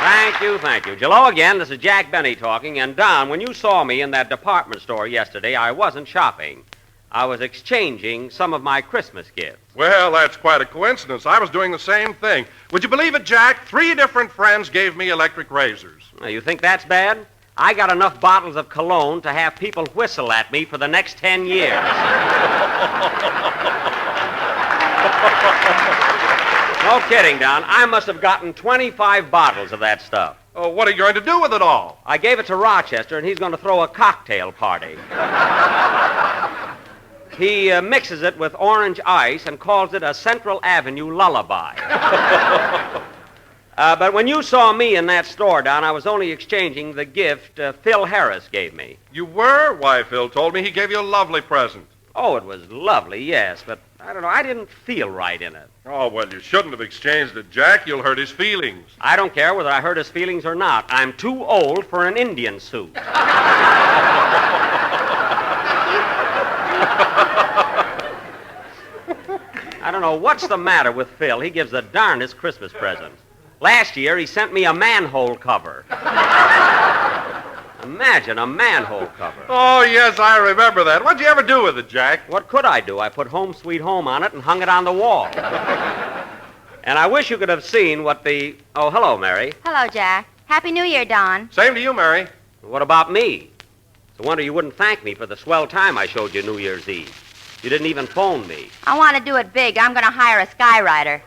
Thank you. Jello again, this is Jack Benny talking. And Don, when you saw me in that department store yesterday, I wasn't shopping. I was exchanging some of my Christmas gifts. Well, that's quite a coincidence. I was doing the same thing. Would you believe it, Jack? 3 different friends gave me electric razors. Now, you think that's bad? I got enough bottles of cologne to have people whistle at me for the next 10 years. No kidding, Don. I must have gotten 25 bottles of that stuff. Oh, what are you going to do with it all? I gave it to Rochester, and he's going to throw a cocktail party. He mixes it with orange ice and calls it a Central Avenue lullaby. But when you saw me in that store, Don, I was only exchanging the gift Phil Harris gave me. You were? Why, Phil told me he gave you a lovely present. Oh, it was lovely, yes, but I don't know, I didn't feel right in it. Oh, well, you shouldn't have exchanged it, Jack. You'll hurt his feelings. I don't care whether I hurt his feelings or not. I'm too old for an Indian suit. I don't know what's the matter with Phil. He gives the darndest Christmas presents. Last year, he sent me a manhole cover. Imagine a manhole cover. Oh, yes, I remember that. What'd you ever do with it, Jack? What could I do? I put Home Sweet Home on it and hung it on the wall. And I wish you could have seen what the... Oh, hello, Mary. Hello, Jack. Happy New Year, Don. Same to you, Mary. What about me? It's a wonder you wouldn't thank me for the swell time I showed you New Year's Eve. You didn't even phone me. I want to do it big. I'm going to hire a skywriter.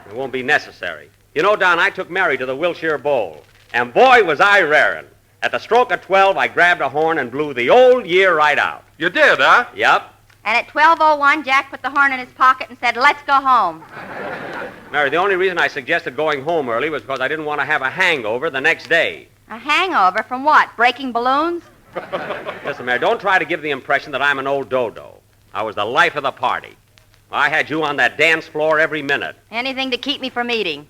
It won't be necessary. You know, Don, I took Mary to the Wilshire Bowl, and boy, was I raring. At the stroke of 12, I grabbed a horn and blew the old year right out. You did, huh? Yep. And at 12:01, Jack put the horn in his pocket and said, "Let's go home." Mary, the only reason I suggested going home early was because I didn't want to have a hangover the next day. A hangover from what? Breaking balloons? Listen, Mary, don't try to give the impression that I'm an old dodo. I was the life of the party. I had you on that dance floor every minute. Anything to keep me from eating.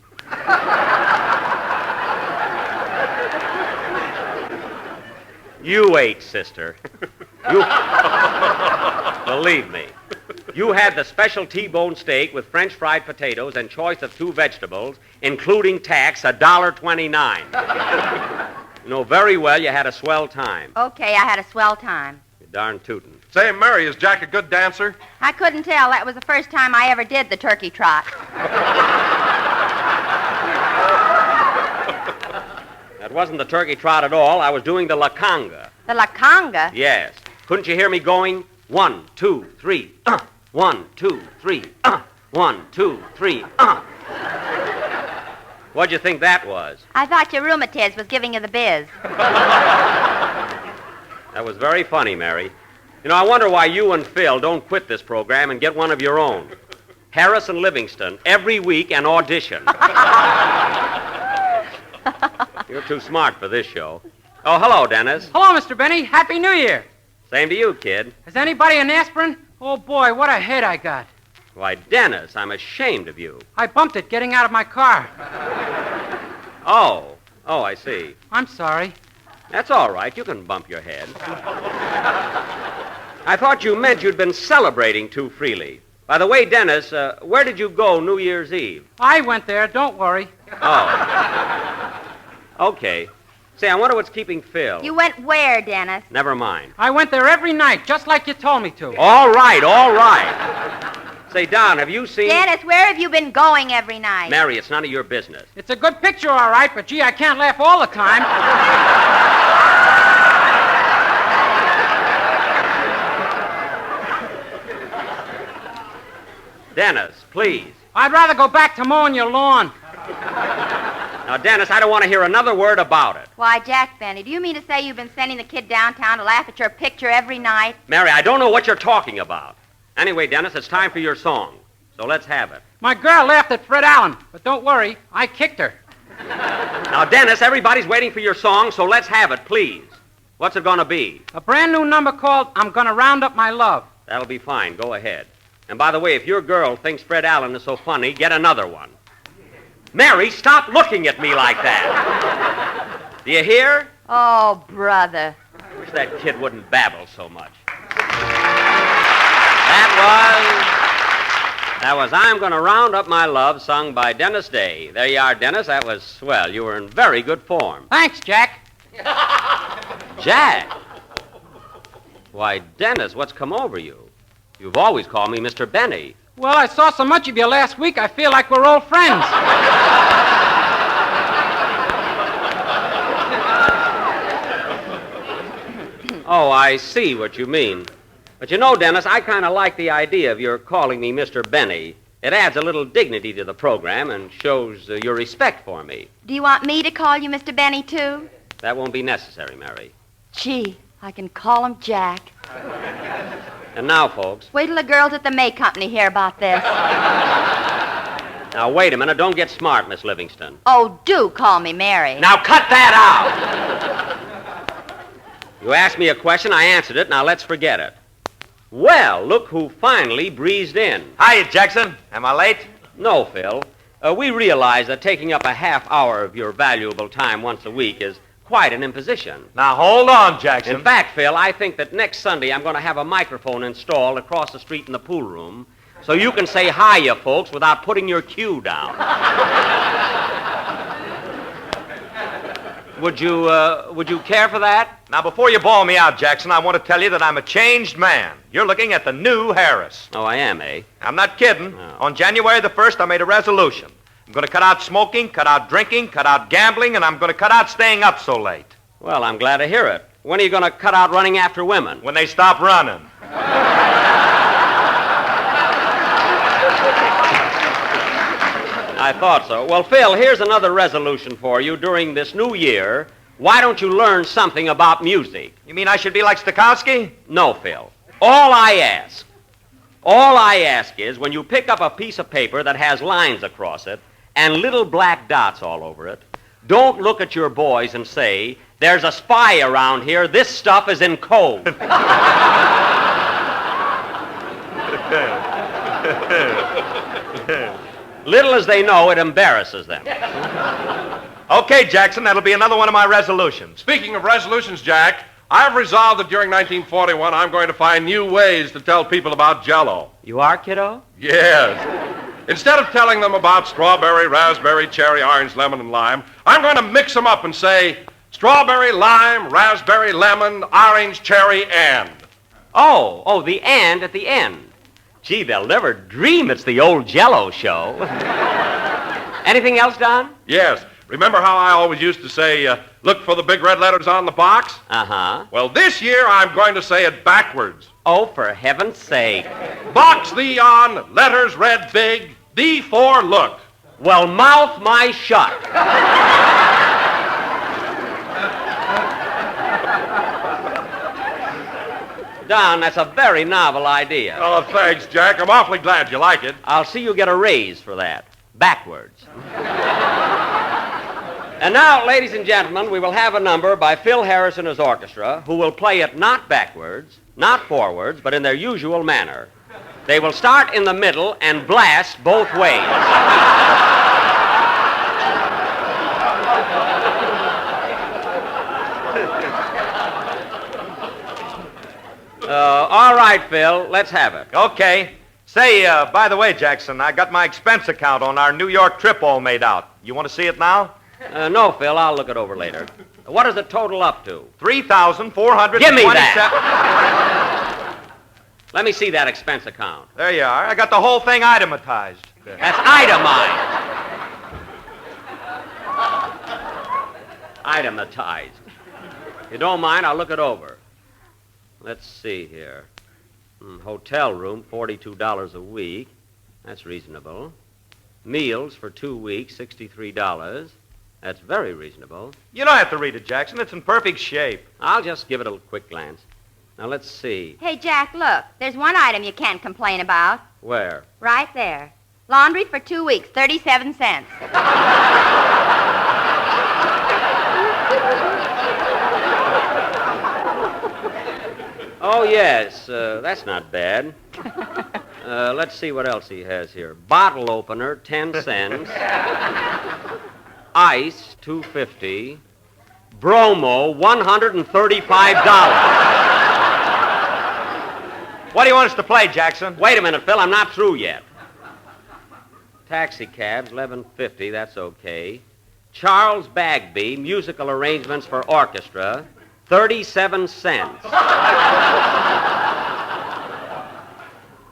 You ate, sister. You... Believe me. You had the special T-bone steak with French fried potatoes and choice of 2 vegetables, including tax, $1.29. You know very well you had a swell time. Okay, I had a swell time. You darn tootin'. Say, Mary, is Jack a good dancer? I couldn't tell. That was the first time I ever did the turkey trot. That wasn't the turkey trot at all. I was doing the la conga. The la conga? Yes. Couldn't you hear me going? 1, 2, 3, 1, 2, 3, 1, 2, 3, What'd you think that was? I thought your rheumatiz was giving you the biz. That was very funny, Mary. You know, I wonder why you and Phil don't quit this program and get one of your own. Harris and Livingston, every week an audition. You're too smart for this show. Oh, hello, Dennis. Hello, Mr. Benny. Happy New Year. Same to you, kid. Has anybody an aspirin? Oh, boy, what a head I got. Why, Dennis, I'm ashamed of you. I bumped it getting out of my car. Oh, I see. I'm sorry. That's all right. You can bump your head. I thought you meant you'd been celebrating too freely. By the way, Dennis, where did you go New Year's Eve? I went there. Don't worry. Oh. Okay. Say, I wonder what's keeping Phil. You went where, Dennis? Never mind. I went there every night, just like you told me to. All right. Say, Don, have you seen... Dennis, where have you been going every night? Mary, it's none of your business. It's a good picture, all right, but gee, I can't laugh all the time. Dennis, please. I'd rather go back to mowing your lawn. Now, Dennis, I don't want to hear another word about it. Why, Jack Benny, do you mean to say you've been sending the kid downtown to laugh at your picture every night? Mary, I don't know what you're talking about. Anyway, Dennis, it's time for your song. So let's have it. My girl laughed at Fred Allen, but don't worry, I kicked her. Now, Dennis, everybody's waiting for your song, so let's have it, please. What's it going to be? A brand new number called I'm Gonna Round Up My Love. That'll be fine. Go ahead. And by the way, if your girl thinks Fred Allen is so funny, get another one. Mary, stop looking at me like that. Do you hear? Oh, brother. I wish that kid wouldn't babble so much. That That was I'm Gonna Round Up My Love, sung by Dennis Day. There you are, Dennis. That was swell. You were in very good form. Thanks, Jack. Jack? Why, Dennis, what's come over you? You've always called me Mr. Benny. Well, I saw so much of you last week, I feel like we're old friends. Oh, I see what you mean. But you know, Dennis, I kind of like the idea of your calling me Mr. Benny. It adds a little dignity to the program and shows your respect for me. Do you want me to call you Mr. Benny, too? That won't be necessary, Mary. Gee, I can call him Jack. And now, folks. Wait till the girls at the May Company hear about this. Now, wait a minute. Don't get smart, Miss Livingston. Oh, do call me Mary. Now, cut that out! You asked me a question, I answered it. Now, let's forget it. Well, look who finally breezed in. Hiya, Jackson. Am I late? No, Phil. We realize that taking up a half hour of your valuable time once a week is quite an imposition. Now, hold on, Jackson. In fact, Phil, I think that next Sunday I'm going to have a microphone installed across the street in the pool room so you can say hiya, folks, without putting your cue down. Would you care for that? Now, before you bawl me out, Jackson, I want to tell you that I'm a changed man. You're looking at the new Harris. Oh, I am, eh? I'm not kidding. Oh. On January the 1st, I made a resolution. I'm going to cut out smoking, cut out drinking, cut out gambling, and I'm going to cut out staying up so late. Well, I'm glad to hear it. When are you going to cut out running after women? When they stop running. I thought so. Well, Phil, here's another resolution for you during this new year. Why don't you learn something about music? You mean I should be like Stokowski? No, Phil. All I ask is when you pick up a piece of paper that has lines across it and little black dots all over it, don't look at your boys and say, there's a spy around here, this stuff is in code. Little as they know, it embarrasses them. Okay, Jackson, that'll be another one of my resolutions. Speaking of resolutions, Jack, I've resolved that during 1941 I'm going to find new ways to tell people about Jell-O. You are, kiddo? Yes. Instead of telling them about strawberry, raspberry, cherry, orange, lemon, and lime, I'm going to mix them up and say strawberry, lime, raspberry, lemon, orange, cherry, and. Oh, the and at the end. Gee, they'll never dream it's the old Jell-O show. Anything else, Don? Yes. Remember how I always used to say, look for the big red letters on the box? Uh-huh. Well, this year I'm going to say it backwards. Oh, for heaven's sake. Box thee on, letters read big, thee for look. Well, mouth my shut. Don, that's a very novel idea. Oh, thanks, Jack. I'm awfully glad you like it. I'll see you get a raise for that. Backwards. And now, ladies and gentlemen, we will have a number by Phil Harris and his orchestra, who will play it not backwards, not forwards, but in their usual manner. They will start in the middle and blast both ways. All right, Phil, let's have it. Okay. Say, by the way, Jackson, I got my expense account on our New York trip all made out. You want to see it now? No, Phil, I'll look it over later. What does it total up to? $3,427. Give me that. Let me see that expense account. There you are. I got the whole thing itematized. That's itemized. Itematized. If you don't mind, I'll look it over. Let's see here. Hotel room, $42 a week. That's reasonable. Meals for 2 weeks, $63. That's very reasonable. You don't have to read it, Jackson. It's in perfect shape. I'll just give it a quick glance. Now, let's see. Hey, Jack, look. There's one item you can't complain about. Where? Right there. Laundry for 2 weeks, 37 cents. Oh, yes. That's not bad. Let's see what else he has here. Bottle opener, 10 cents. Ice, $2.50. Bromo, $135. What do you want us to play, Jackson? Wait a minute, Phil. I'm not through yet. Taxi cabs, $11.50. That's okay. Charles Bagby, musical arrangements for orchestra, 37 cents.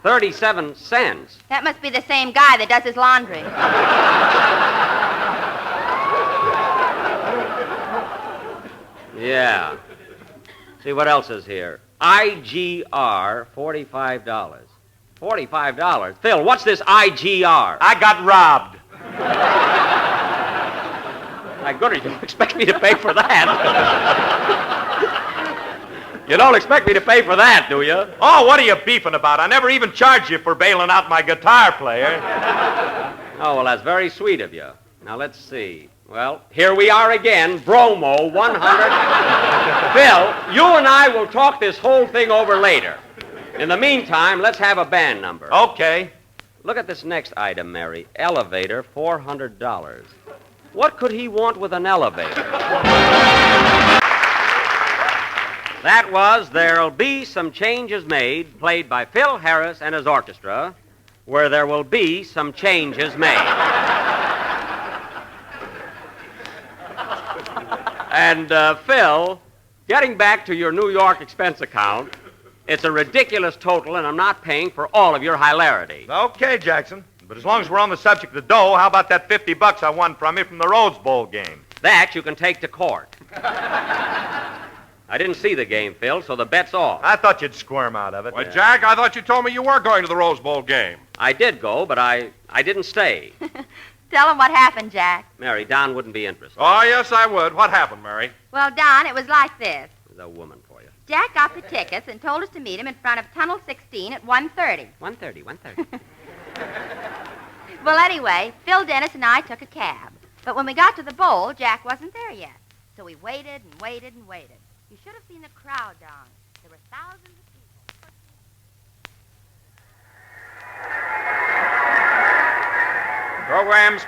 37 cents? That must be the same guy that does his laundry. Yeah. See, what else is here? IGR, $45. $45? Phil, what's this IGR? I got robbed. My goodness, you don't expect me to pay for that. You don't expect me to pay for that, do you? Oh, what are you beefing about? I never even charged you for bailing out my guitar player. Oh, well, that's very sweet of you. Now, let's see. Well, here we are again, Bromo, 100. Phil, you and I will talk this whole thing over later. In the meantime, let's have a band number. Okay. Look at this next item, Mary. Elevator, $400. What could he want with an elevator? That was There'll Be Some Changes Made, played by Phil Harris and his orchestra, where there will be some changes made. And, Phil, getting back to your New York expense account, it's a ridiculous total, and I'm not paying for all of your hilarity. Okay, Jackson. But as long as we're on the subject of the dough, how about that $50 I won from you from the Rose Bowl game? That you can take to court. I didn't see the game, Phil, so the bet's off. I thought you'd squirm out of it. Why, Jack, I thought you told me you were going to the Rose Bowl game. I did go, but I didn't stay. Tell him what happened, Jack. Mary, Don wouldn't be interested. Oh, yes, I would. What happened, Mary? Well, Don, it was like this. There's a woman for you. Jack got the tickets and told us to meet him in front of Tunnel 16 at 1:30. 1:30. Well, anyway, Phil Dennis and I took a cab. But when we got to the bowl, Jack wasn't there yet. So we waited and waited and waited. You should have seen the crowd, Don. There were thousands of people.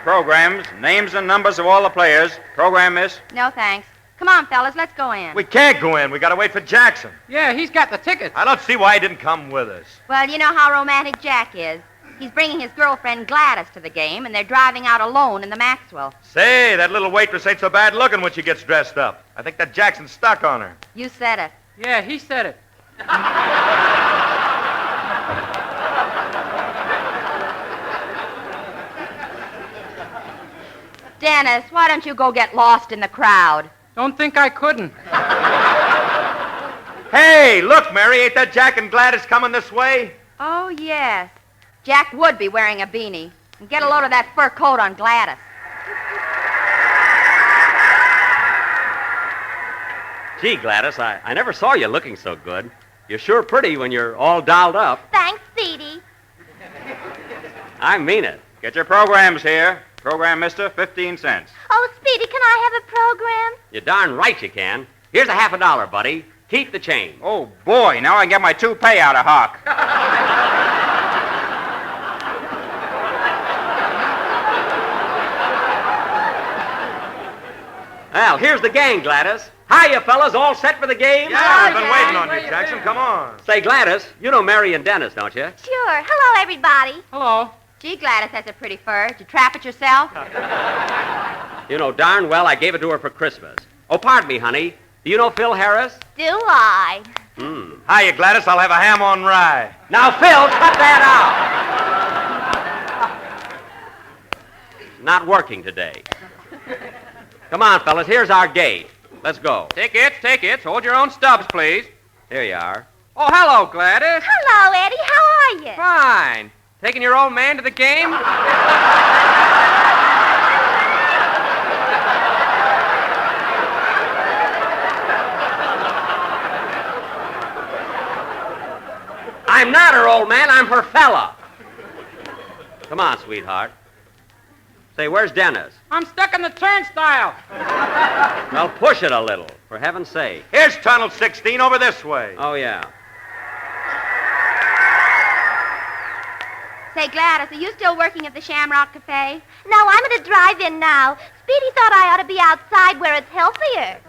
Programs, names and numbers of all the players. Program, miss. No, thanks. Come on, fellas, let's go in. We can't go in. We got to wait for Jackson. Yeah, he's got the tickets. I don't see why he didn't come with us. Well, you know how romantic Jack is. He's bringing his girlfriend Gladys to the game, and they're driving out alone in the Maxwell. Say, that little waitress ain't so bad looking when she gets dressed up. I think that Jackson's stuck on her. You said it. Yeah, he said it. Dennis, why don't you go get lost in the crowd? Don't think I couldn't. Hey, look, Mary, ain't that Jack and Gladys coming this way? Oh, yes. Jack would be wearing a beanie. And get a load of that fur coat on Gladys. Gee, Gladys, I never saw you looking so good. You're sure pretty when you're all dolled up. Thanks, Speedy. I mean it. Get your programs here. Program, mister, 15 cents. Oh, Speedy, can I have a program? You're darn right you can. Here's a $50, buddy. Keep the change. Oh, boy, now I can get my toupee out of hock. Well, here's the gang, Gladys. Hiya, fellas. All set for the game? Yeah, we've been Jack. waiting on you, Jackson. Come on. Say, Gladys, you know Mary and Dennis, don't you? Sure. Hello, everybody. Hello. Gee, Gladys has a pretty fur. Did you trap it yourself? You know darn well I gave it to her for Christmas. Oh, pardon me, honey. Do you know Phil Harris? Do I? Hiya, Gladys. I'll have a ham on rye. Now, Phil, cut that out. Not working today. Come on, fellas. Here's our gate. Let's go. Tickets. Hold your own stubs, please. Here you are. Oh, hello, Gladys. Hello, Eddie. How are you? Fine. Taking your old man to the game? I'm not her old man. I'm her fella. Come on, sweetheart. Say, where's Dennis? I'm stuck in the turnstile. Well, push it a little, for heaven's sake. Here's Tunnel 16 over this way. Oh, yeah. Say, Gladys, are you still working at the Shamrock Cafe? No, I'm at a drive-in now. Speedy thought I ought to be outside where it's healthier.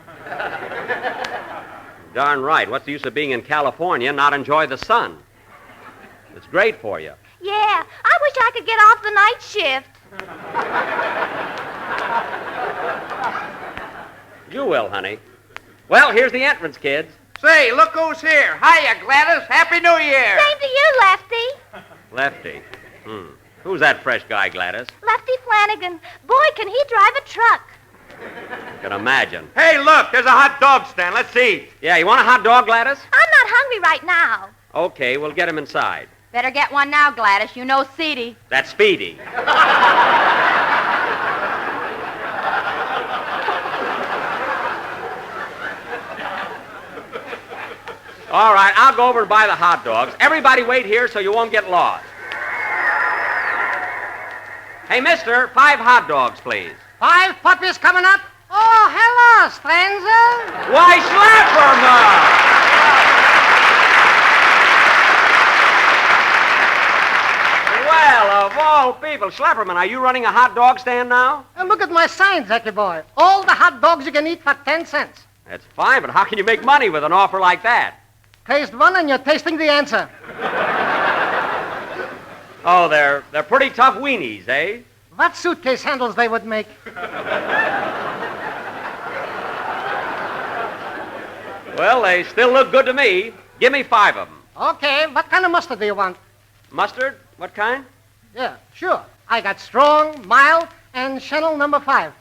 Darn right. What's the use of being in California and not enjoy the sun? It's great for you. Yeah, I wish I could get off the night shift. You will, honey. Well, here's the entrance, kids. Say, look who's here. Hiya, Gladys. Happy New Year. Same to you, Lefty. Lefty. Who's that fresh guy, Gladys? Lefty Flanagan. Boy, can he drive a truck. Can imagine. Hey, look, there's a hot dog stand. Let's eat. Yeah, you want a hot dog, Gladys? I'm not hungry right now. Okay, we'll get him inside. Better get one now, Gladys. You know Seedy. That's Speedy. All right, I'll go over and buy the hot dogs. Everybody wait here so you won't get lost. Hey, mister, 5 hot dogs, please. 5 puppies coming up? Oh, hello, stranger. Why, Slapper! Well, of all people, Slapperman, are you running a hot dog stand now? And look at my sign, Jackie boy. All the hot dogs you can eat for 10 cents. That's fine, but how can you make money with an offer like that? Taste one and you're tasting the answer. Oh, they're pretty tough weenies, eh? What suitcase handles they would make? Well, they still look good to me. Give me 5 of them. Okay, what kind of mustard do you want? Mustard? What kind? Yeah, sure. I got strong, mild, and Chanel number 5.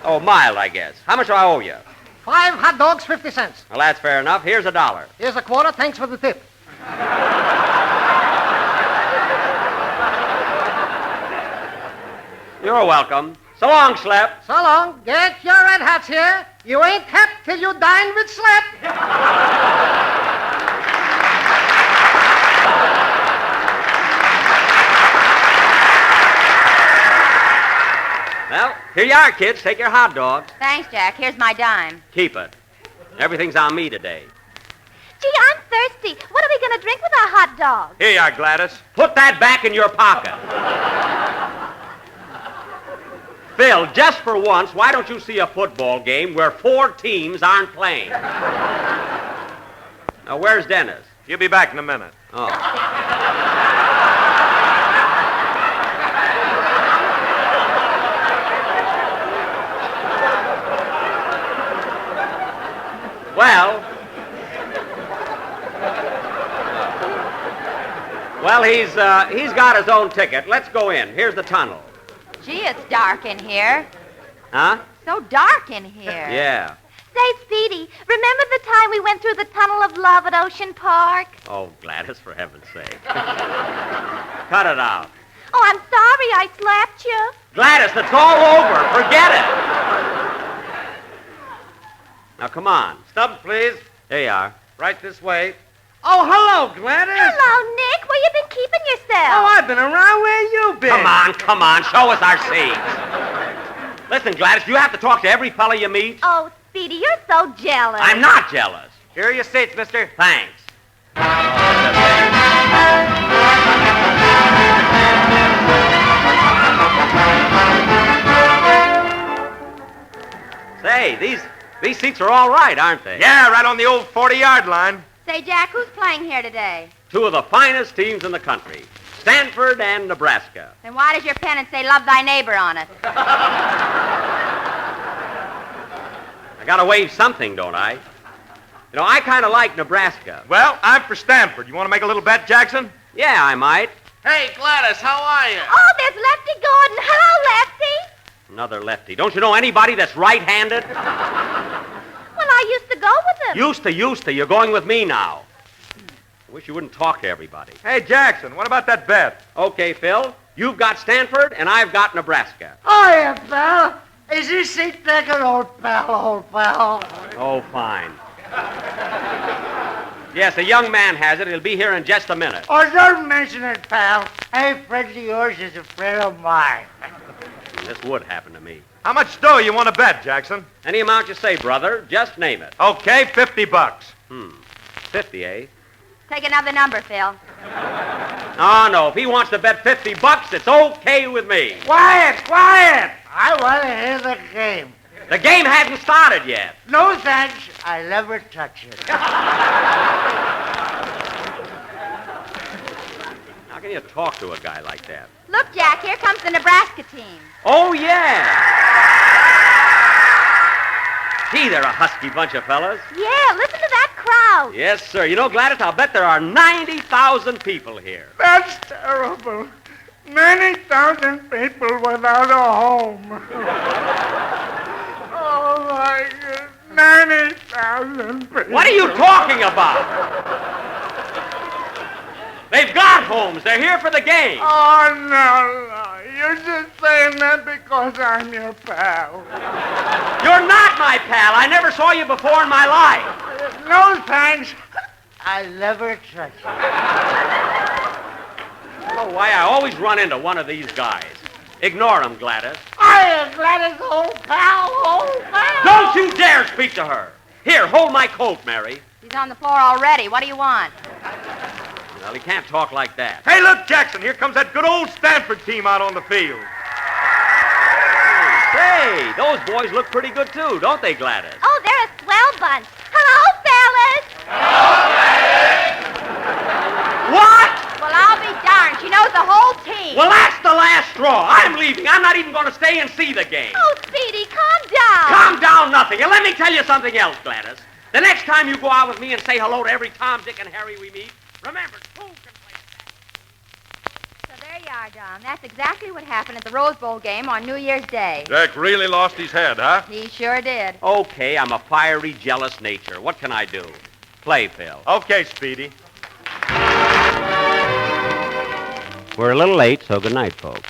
Oh, mild, I guess. How much do I owe you? 5 hot dogs, 50 cents. Well, that's fair enough. Here's $1. Here's a quarter. Thanks for the tip. You're welcome. So long, Slap. So long. Get your red hats here. You ain't hep till you dine with Slap. Well, here you are, kids. Take your hot dog. Thanks, Jack. Here's my dime. Keep it. Everything's on me today. Gee, I'm thirsty. What are we going to drink with our hot dog? Here you are, Gladys. Put that back in your pocket. Phil, just for once, why don't you see a football game where 4 teams aren't playing? Now, where's Dennis? He'll be back in a minute. Oh. Well, he's got his own ticket. Let's go in. Here's the tunnel. Gee, it's dark in here. Huh? So dark in here. Yeah. Say, Speedy, remember the time we went through the Tunnel of Love at Ocean Park? Oh, Gladys, for heaven's sake. Cut it out. Oh, I'm sorry I slapped you. Gladys, it's all over. Forget it. Now, come on. Stubbs, please. There you are. Right this way. Oh, hello, Gladys. Hello, Nick. Where you been keeping yourself? Oh, I've been around. Where you been? Come on. Show us our seats. Listen, Gladys, do you have to talk to every fella you meet? Oh, Speedy, you're so jealous. I'm not jealous. Here are your seats, mister. Thanks. Say, these seats are all right, aren't they? Yeah, right on the old 40-yard line. Say, Jack, who's playing here today? 2 of the finest teams in the country, Stanford and Nebraska. Then why does your pennant say love thy neighbor on it? I gotta wave something, don't I? You know, I kind of like Nebraska. Well, I'm for Stanford. You want to make a little bet, Jackson? Yeah, I might. Hey, Gladys, how are you? Oh, there's Lefty Gordon. Hello, Lefty. Another lefty. Don't you know anybody that's right-handed? Well, I used to go with him. Used to. You're going with me now. I wish you wouldn't talk to everybody. Hey, Jackson, what about that bet? Okay, Phil. You've got Stanford, and I've got Nebraska. Oh, yeah, pal. Is this seat taken, old pal? Oh, fine. Yes, a young man has it. He'll be here in just a minute. Oh, don't mention it, pal. Any friend of yours is a friend of mine. This would happen to me. How much dough you want to bet, Jackson? Any amount you say, brother. Just name it. Okay, $50. 50, eh? Take another number, Phil. Oh, no. If he wants to bet $50, it's okay with me. Quiet! I want to hear the game. The game hasn't started yet. No thanks. I never touch it. How can can you talk to a guy like that? Look, Jack, here comes the Nebraska team. Oh, yeah. Gee, they're a husky bunch of fellas. Yeah, listen to that crowd. Yes, sir. You know, Gladys, I'll bet there are 90,000 people here. That's terrible. 90,000 people without a home. Oh, my God. 90,000 people. What are you talking about? They've got homes. They're here for the game. Oh, no. You're just saying that because I'm your pal. You're not my pal. I never saw you before in my life. No thanks. I'll never trust you. I don't know why I always run into one of these guys. Ignore him, Gladys. I am Gladys, old pal, old pal. Don't you dare speak to her. Here, hold my coat, Mary. He's on the floor already. What do you want? Well, he can't talk like that. Hey, look, Jackson, here comes that good old Stanford team out on the field. Say, those boys look pretty good, too, don't they, Gladys? Oh, they're a swell bunch. Hello, fellas. What? Well, I'll be darned. She knows the whole team. Well, that's the last straw. I'm leaving. I'm not even going to stay and see the game. Oh, Speedy, calm down. Calm down, nothing. And let me tell you something else, Gladys. The next time you go out with me and say hello to every Tom, Dick, and Harry we meet, remember, two can play it back. So there you are, Dom. That's exactly what happened at the Rose Bowl game on New Year's Day. Jack really lost his head, huh? He sure did. Okay, I'm a fiery, jealous nature. What can I do? Play, Phil. Okay, Speedy. We're a little late, so good night, folks.